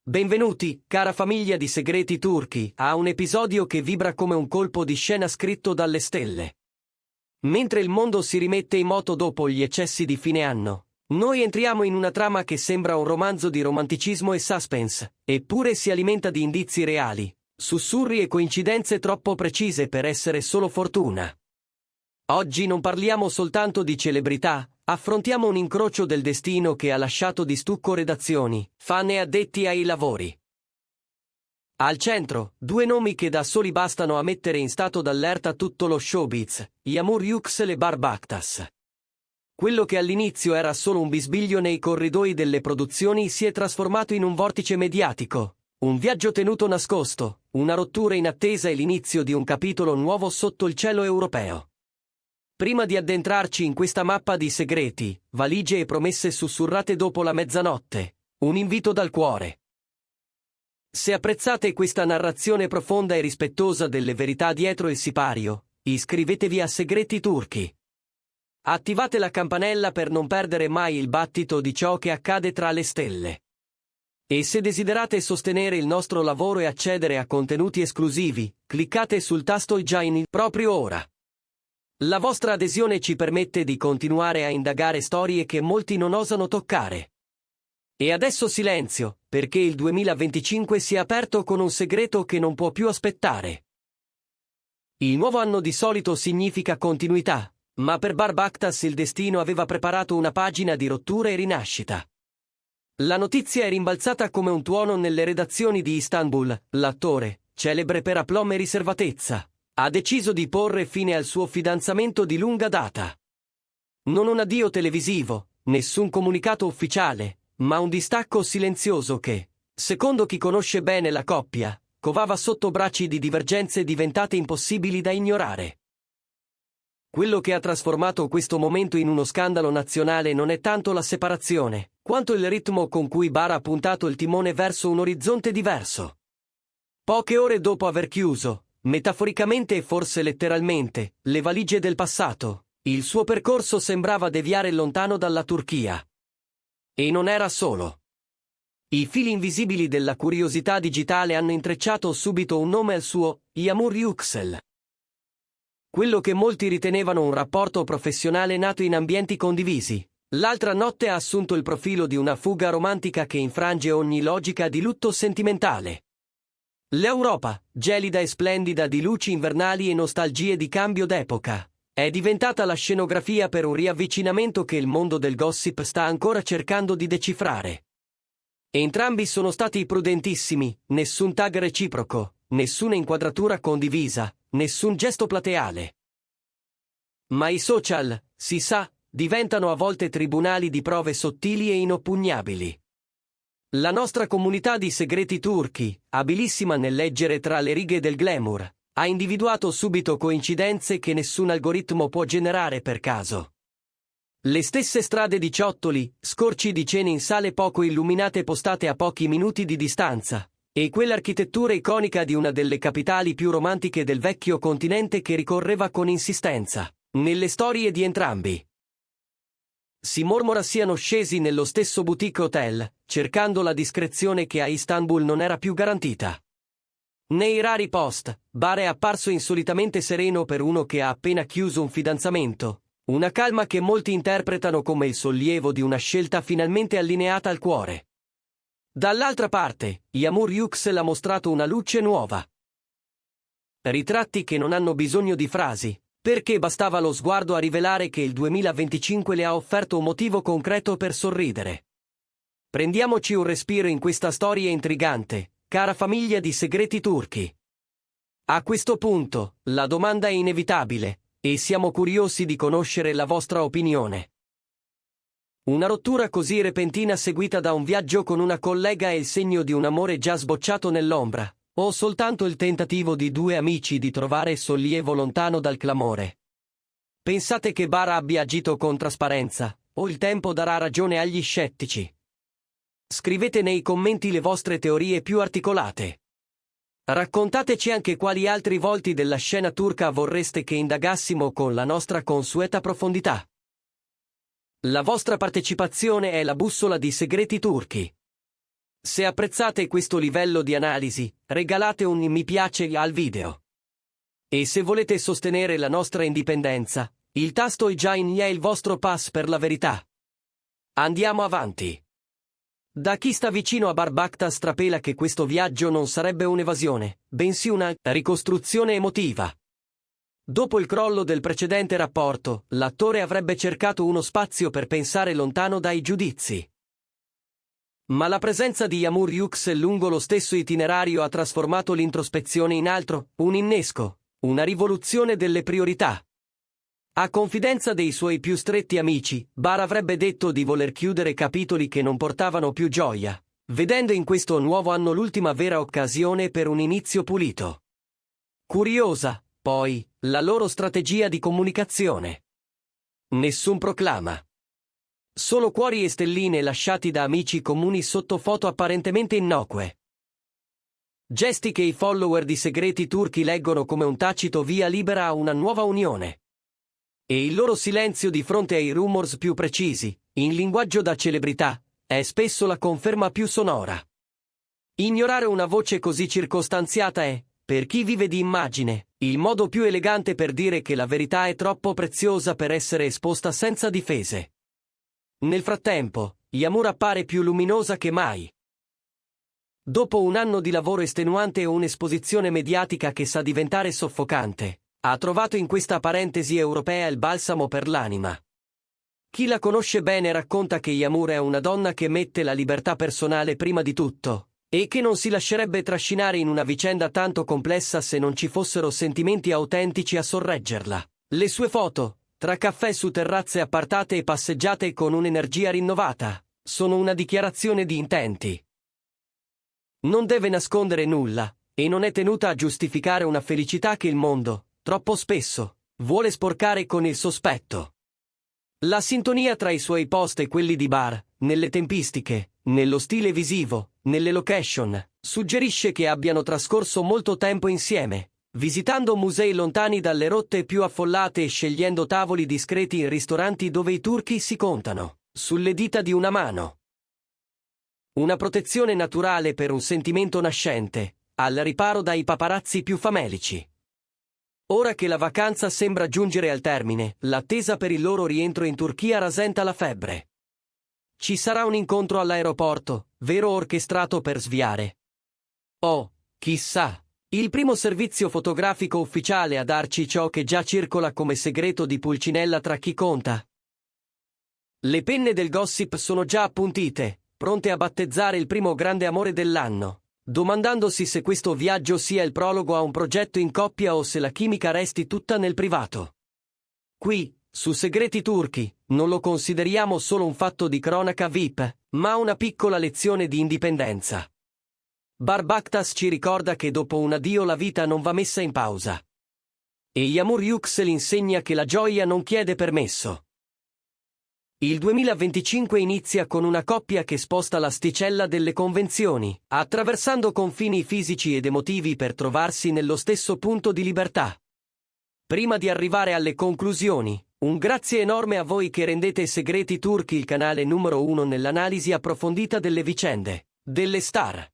Benvenuti, cara famiglia di segreti turchi, a un episodio che vibra come un colpo di scena scritto dalle stelle. Mentre il mondo si rimette in moto dopo gli eccessi di fine anno, noi entriamo in una trama che sembra un romanzo di romanticismo e suspense, eppure si alimenta di indizi reali, sussurri e coincidenze troppo precise per essere solo fortuna. Oggi non parliamo soltanto di celebrità, affrontiamo un incrocio del destino che ha lasciato di stucco redazioni, fan e addetti ai lavori. Al centro, due nomi che da soli bastano a mettere in stato d'allerta tutto lo showbiz, Yağmur Yüksel e Barb Aktas. Quello che all'inizio era solo un bisbiglio nei corridoi delle produzioni si è trasformato in un vortice mediatico, un viaggio tenuto nascosto, una rottura in attesa e l'inizio di un capitolo nuovo sotto il cielo europeo. Prima di addentrarci in questa mappa di segreti, valigie e promesse sussurrate dopo la mezzanotte, un invito dal cuore. Se apprezzate questa narrazione profonda e rispettosa delle verità dietro il sipario, iscrivetevi a Segreti Turchi. Attivate la campanella per non perdere mai il battito di ciò che accade tra le stelle. E se desiderate sostenere il nostro lavoro e accedere a contenuti esclusivi, cliccate sul tasto Join proprio ora. La vostra adesione ci permette di continuare a indagare storie che molti non osano toccare. E adesso silenzio, perché il 2025 si è aperto con un segreto che non può più aspettare. Il nuovo anno di solito significa continuità, ma per Barb Aktas il destino aveva preparato una pagina di rottura e rinascita. La notizia è rimbalzata come un tuono nelle redazioni di Istanbul. L'attore, celebre per aplomb e riservatezza, ha deciso di porre fine al suo fidanzamento di lunga data. Non un addio televisivo, nessun comunicato ufficiale, ma un distacco silenzioso che, secondo chi conosce bene la coppia, covava sotto bracci di divergenze diventate impossibili da ignorare. Quello che ha trasformato questo momento in uno scandalo nazionale non è tanto la separazione, quanto il ritmo con cui Bar ha puntato il timone verso un orizzonte diverso. Poche ore dopo aver chiuso, metaforicamente e forse letteralmente, le valigie del passato, il suo percorso sembrava deviare lontano dalla Turchia. E non era solo. I fili invisibili della curiosità digitale hanno intrecciato subito un nome al suo, Yağmur Yüksel. Quello che molti ritenevano un rapporto professionale nato in ambienti condivisi, l'altra notte ha assunto il profilo di una fuga romantica che infrange ogni logica di lutto sentimentale. L'Europa, gelida e splendida di luci invernali e nostalgie di cambio d'epoca, è diventata la scenografia per un riavvicinamento che il mondo del gossip sta ancora cercando di decifrare. Entrambi sono stati prudentissimi, nessun tag reciproco, nessuna inquadratura condivisa, nessun gesto plateale. Ma i social, si sa, diventano a volte tribunali di prove sottili e inoppugnabili. La nostra comunità di segreti turchi, abilissima nel leggere tra le righe del glamour, ha individuato subito coincidenze che nessun algoritmo può generare per caso. Le stesse strade di ciottoli, scorci di cene in sale poco illuminate postate a pochi minuti di distanza, e quell'architettura iconica di una delle capitali più romantiche del vecchio continente che ricorreva con insistenza, nelle storie di entrambi. Si mormora siano scesi nello stesso boutique hotel, cercando la discrezione che a Istanbul non era più garantita. Nei rari post, Bar è apparso insolitamente sereno per uno che ha appena chiuso un fidanzamento, una calma che molti interpretano come il sollievo di una scelta finalmente allineata al cuore. Dall'altra parte, Yağmur Yüksel ha mostrato una luce nuova. Ritratti che non hanno bisogno di frasi, perché bastava lo sguardo a rivelare che il 2025 le ha offerto un motivo concreto per sorridere. Prendiamoci un respiro in questa storia intrigante, cara famiglia di segreti turchi. A questo punto, la domanda è inevitabile, e siamo curiosi di conoscere la vostra opinione. Una rottura così repentina seguita da un viaggio con una collega è il segno di un amore già sbocciato nell'ombra, o soltanto il tentativo di due amici di trovare sollievo lontano dal clamore? Pensate che Bar abbia agito con trasparenza, o il tempo darà ragione agli scettici? Scrivete nei commenti le vostre teorie più articolate. Raccontateci anche quali altri volti della scena turca vorreste che indagassimo con la nostra consueta profondità. La vostra partecipazione è la bussola di Segreti Turchi. Se apprezzate questo livello di analisi, regalate un mi piace al video. E se volete sostenere la nostra indipendenza, il tasto Join è il vostro pass per la verità. Andiamo avanti. Da chi sta vicino a Barbactas trapela che questo viaggio non sarebbe un'evasione, bensì una ricostruzione emotiva. Dopo il crollo del precedente rapporto, l'attore avrebbe cercato uno spazio per pensare lontano dai giudizi. Ma la presenza di Yamur Hughes lungo lo stesso itinerario ha trasformato l'introspezione in altro, un innesco, una rivoluzione delle priorità. A confidenza dei suoi più stretti amici, Bar avrebbe detto di voler chiudere capitoli che non portavano più gioia, vedendo in questo nuovo anno l'ultima vera occasione per un inizio pulito. Curiosa, poi, la loro strategia di comunicazione. Nessun proclama. Solo cuori e stelline lasciati da amici comuni sotto foto apparentemente innocue. Gesti che i follower di Segreti Turchi leggono come un tacito via libera a una nuova unione. E il loro silenzio di fronte ai rumors più precisi, in linguaggio da celebrità, è spesso la conferma più sonora. Ignorare una voce così circostanziata è, per chi vive di immagine, il modo più elegante per dire che la verità è troppo preziosa per essere esposta senza difese. Nel frattempo, Yamur appare più luminosa che mai. Dopo un anno di lavoro estenuante e un'esposizione mediatica che sa diventare soffocante, ha trovato in questa parentesi europea il balsamo per l'anima. Chi la conosce bene racconta che Yamur è una donna che mette la libertà personale prima di tutto, e che non si lascerebbe trascinare in una vicenda tanto complessa se non ci fossero sentimenti autentici a sorreggerla. Le sue foto, tra caffè su terrazze appartate e passeggiate con un'energia rinnovata, sono una dichiarazione di intenti. Non deve nascondere nulla, e non è tenuta a giustificare una felicità che il mondo, troppo spesso, vuole sporcare con il sospetto. La sintonia tra i suoi post e quelli di Bar, nelle tempistiche, nello stile visivo, nelle location, suggerisce che abbiano trascorso molto tempo insieme, visitando musei lontani dalle rotte più affollate e scegliendo tavoli discreti in ristoranti dove i turchi si contano sulle dita di una mano. Una protezione naturale per un sentimento nascente, al riparo dai paparazzi più famelici. Ora che la vacanza sembra giungere al termine, l'attesa per il loro rientro in Turchia rasenta la febbre. Ci sarà un incontro all'aeroporto, vero orchestrato per sviare. Oh, chissà, il primo servizio fotografico ufficiale a darci ciò che già circola come segreto di Pulcinella tra chi conta. Le penne del gossip sono già appuntite, pronte a battezzare il primo grande amore dell'anno, domandandosi se questo viaggio sia il prologo a un progetto in coppia o se la chimica resti tutta nel privato. Qui, su Segreti Turchi, non lo consideriamo solo un fatto di cronaca VIP, ma una piccola lezione di indipendenza. Barbactas ci ricorda che dopo un addio la vita non va messa in pausa. E Yamur Yüksel insegna che la gioia non chiede permesso. Il 2025 inizia con una coppia che sposta l'asticella delle convenzioni, attraversando confini fisici ed emotivi per trovarsi nello stesso punto di libertà. Prima di arrivare alle conclusioni, un grazie enorme a voi che rendete Segreti Turchi il canale numero 1 nell'analisi approfondita delle vicende, delle star.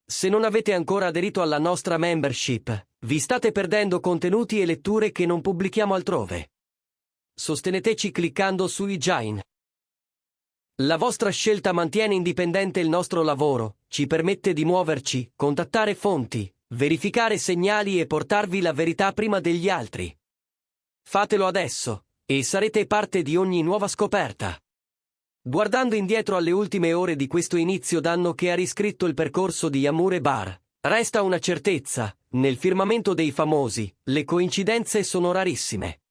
Se non avete ancora aderito alla nostra membership, vi state perdendo contenuti e letture che non pubblichiamo altrove. Sosteneteci cliccando su Join. La vostra scelta mantiene indipendente il nostro lavoro, ci permette di muoverci, contattare fonti, verificare segnali e portarvi la verità prima degli altri. Fatelo adesso, e sarete parte di ogni nuova scoperta. Guardando indietro alle ultime ore di questo inizio d'anno che ha riscritto il percorso di Yamur e Bar, resta una certezza: nel firmamento dei famosi, le coincidenze sono rarissime.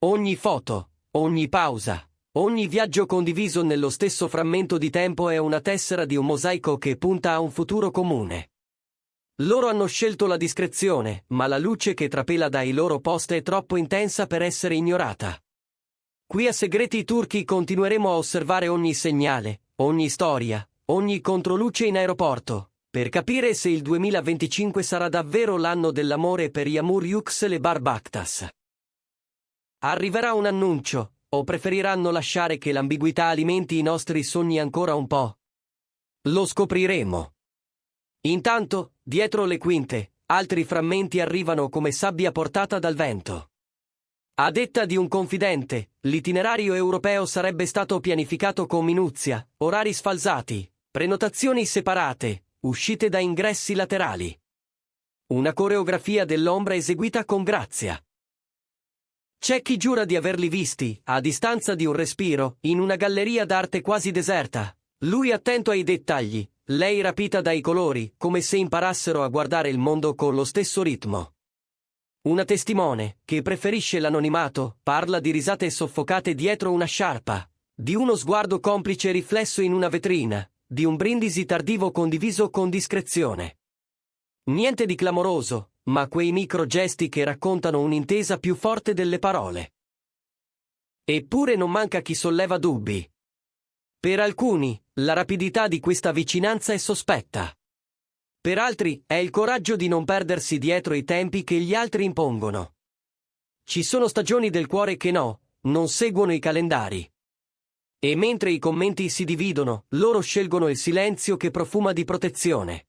Ogni foto, ogni pausa, ogni viaggio condiviso nello stesso frammento di tempo è una tessera di un mosaico che punta a un futuro comune. Loro hanno scelto la discrezione, ma la luce che trapela dai loro post è troppo intensa per essere ignorata. Qui a Segreti Turchi continueremo a osservare ogni segnale, ogni storia, ogni controluce in aeroporto, per capire se il 2025 sarà davvero l'anno dell'amore per Yamur Yüksel e Barbactas. Arriverà un annuncio, o preferiranno lasciare che l'ambiguità alimenti i nostri sogni ancora un po'? Lo scopriremo. Intanto, dietro le quinte, altri frammenti arrivano come sabbia portata dal vento. A detta di un confidente, l'itinerario europeo sarebbe stato pianificato con minuzia, orari sfalsati, prenotazioni separate, uscite da ingressi laterali. Una coreografia dell'ombra eseguita con grazia. C'è chi giura di averli visti, a distanza di un respiro, in una galleria d'arte quasi deserta. Lui attento ai dettagli, lei rapita dai colori, come se imparassero a guardare il mondo con lo stesso ritmo. Una testimone, che preferisce l'anonimato, parla di risate soffocate dietro una sciarpa, di uno sguardo complice riflesso in una vetrina, di un brindisi tardivo condiviso con discrezione. Niente di clamoroso, ma quei microgesti che raccontano un'intesa più forte delle parole. Eppure non manca chi solleva dubbi. Per alcuni, la rapidità di questa vicinanza è sospetta. Per altri, è il coraggio di non perdersi dietro i tempi che gli altri impongono. Ci sono stagioni del cuore che non seguono i calendari. E mentre i commenti si dividono, loro scelgono il silenzio che profuma di protezione.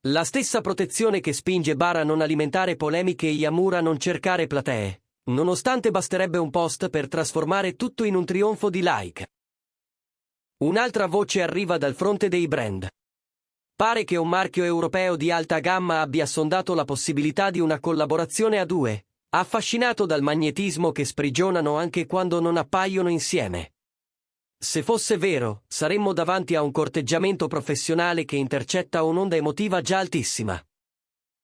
La stessa protezione che spinge Bar a non alimentare polemiche e Yamur a non cercare platee, nonostante basterebbe un post per trasformare tutto in un trionfo di like. Un'altra voce arriva dal fronte dei brand. Pare che un marchio europeo di alta gamma abbia sondato la possibilità di una collaborazione a due, affascinato dal magnetismo che sprigionano anche quando non appaiono insieme. Se fosse vero, saremmo davanti a un corteggiamento professionale che intercetta un'onda emotiva già altissima.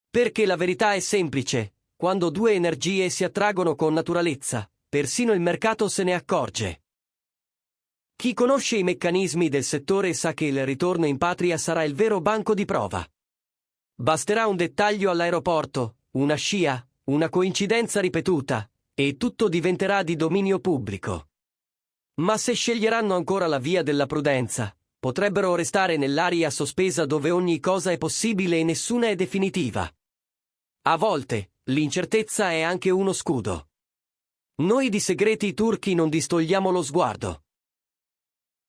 Perché la verità è semplice, quando due energie si attraggono con naturalezza, persino il mercato se ne accorge. Chi conosce i meccanismi del settore sa che il ritorno in patria sarà il vero banco di prova. Basterà un dettaglio all'aeroporto, una scia, una coincidenza ripetuta, e tutto diventerà di dominio pubblico. Ma se sceglieranno ancora la via della prudenza, potrebbero restare nell'aria sospesa dove ogni cosa è possibile e nessuna è definitiva. A volte, l'incertezza è anche uno scudo. Noi di segreti turchi non distogliamo lo sguardo.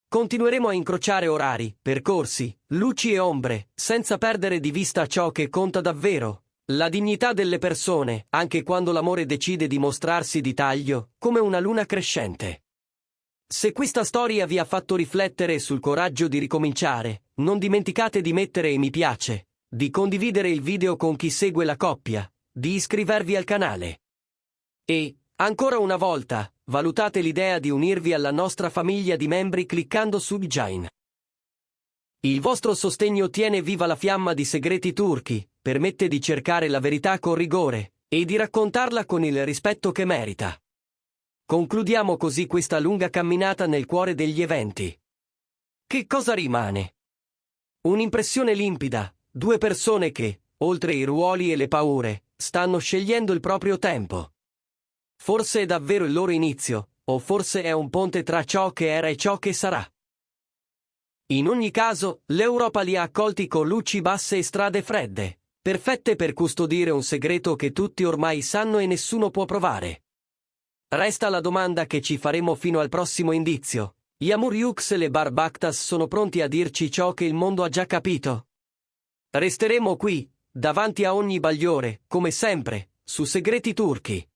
Continueremo a incrociare orari, percorsi, luci e ombre, senza perdere di vista ciò che conta davvero, la dignità delle persone, anche quando l'amore decide di mostrarsi di taglio, come una luna crescente. Se questa storia vi ha fatto riflettere sul coraggio di ricominciare, non dimenticate di mettere mi piace, di condividere il video con chi segue la coppia, di iscrivervi al canale. E, ancora una volta, valutate l'idea di unirvi alla nostra famiglia di membri cliccando su Join. Il vostro sostegno tiene viva la fiamma di Segreti Turchi, permette di cercare la verità con rigore, e di raccontarla con il rispetto che merita. Concludiamo così questa lunga camminata nel cuore degli eventi. Che cosa rimane? Un'impressione limpida, due persone che, oltre i ruoli e le paure, stanno scegliendo il proprio tempo. Forse è davvero il loro inizio, o forse è un ponte tra ciò che era e ciò che sarà. In ogni caso, l'Europa li ha accolti con luci basse e strade fredde, perfette per custodire un segreto che tutti ormai sanno e nessuno può provare. Resta la domanda che ci faremo fino al prossimo indizio. Yamur Yüksel e Bar Baktas sono pronti a dirci ciò che il mondo ha già capito? Resteremo qui, davanti a ogni bagliore, come sempre, su Segreti Turchi.